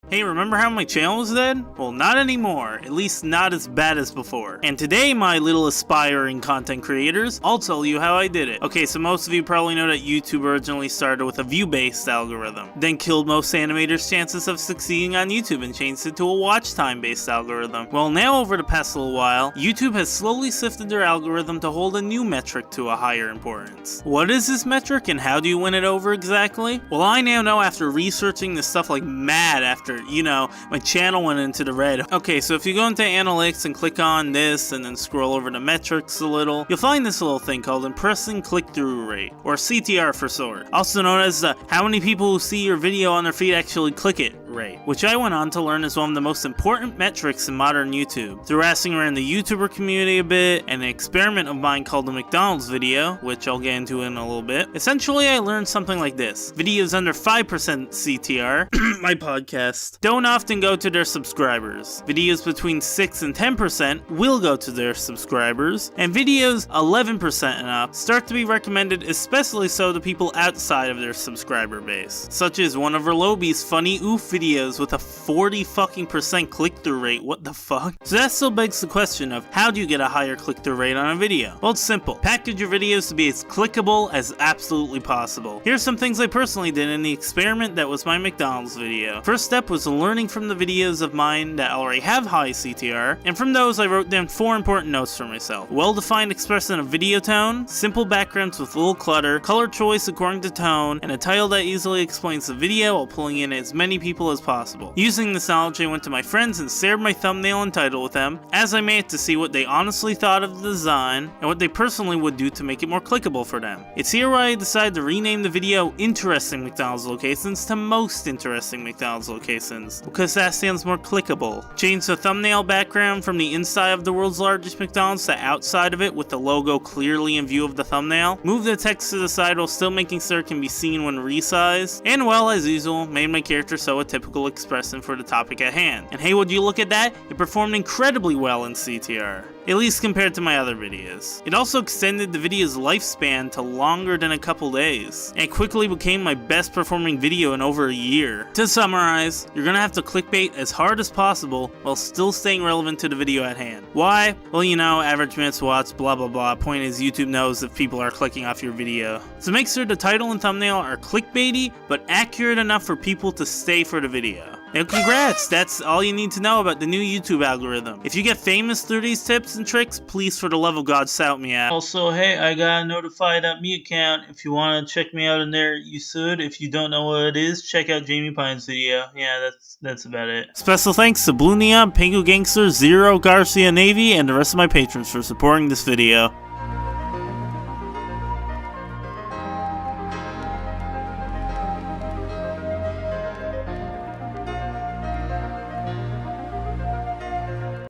Hey, remember how my channel was dead? Well, not anymore, at least not as bad as before. And today, my little aspiring content creators, I'll tell you how I did it. Okay, so most of you probably know that YouTube originally started with a view-based algorithm, then killed most animators' chances of succeeding on YouTube and changed it to a watch time-based algorithm. Well, now over the past little while, YouTube has slowly shifted their algorithm to hold a new metric to a higher importance. What is this metric and how do you win it over exactly? Well, I now know after researching this stuff like mad after, my channel went into the red. Okay, so if you go into analytics and click on this and then scroll over to metrics a little, you'll find this little thing called impressive click-through rate, or CTR for short. Also known as the how many people who see your video on their feed actually click it rate, which I went on to learn is one of the most important metrics in modern YouTube. Through asking around the YouTuber community a bit, and an experiment of mine called the McDonald's video, which I'll get into in a little bit, essentially I learned something like this. Videos under 5% CTR, my podcast, don't often go to their subscribers. Videos between 6 and 10% will go to their subscribers, and videos 11% and up start to be recommended, especially so to people outside of their subscriber base, such as one of Verlobi's funny oof videos with a 40% click-through rate. What the fuck? So that still begs the question of how do you get a higher click-through rate on a video? Well, it's simple. Package your videos to be as clickable as absolutely possible. Here's some things I personally did in the experiment that was my McDonald's video. First step was learning from the videos of mine that already have high CTR, and from those I wrote down 4 important notes for myself. Well-defined expression of video tone, simple backgrounds with little clutter, color choice according to tone, and a title that easily explains the video while pulling in as many people as possible. Using this knowledge, I went to my friends and shared my thumbnail and title with them, as I made it to see what they honestly thought of the design, and what they personally would do to make it more clickable for them. It's here where I decided to rename the video Interesting McDonald's Locations to Most Interesting McDonald's Locations, because that sounds more clickable. Change the thumbnail background from the inside of the world's largest McDonald's to outside of it with the logo clearly in view of the thumbnail. Move the text to the side while still making sure it can be seen when resized. And well, as usual, made my character show a typical expression for the topic at hand. And hey, would you look at that? It performed incredibly well in CTR. At least compared to my other videos. It also extended the video's lifespan to longer than a couple days, and it quickly became my best performing video in over a year. To summarize, you're gonna have to clickbait as hard as possible while still staying relevant to the video at hand. Why? Well, average minutes watched, blah blah blah. Point is, YouTube knows if people are clicking off your video. So make sure the title and thumbnail are clickbaity, but accurate enough for people to stay for the video. And congrats, that's all you need to know about the new YouTube algorithm. If you get famous through these tips and tricks, please for the love of God shout me out. Also, hey, I got a notify.me account. If you want to check me out in there, you should. If you don't know what it is, check out Jamie Pine's video. Yeah, that's about it. Special thanks to Blue Neon, PenguGangster, ZeroGarciaNavy, and the rest of my patrons for supporting this video.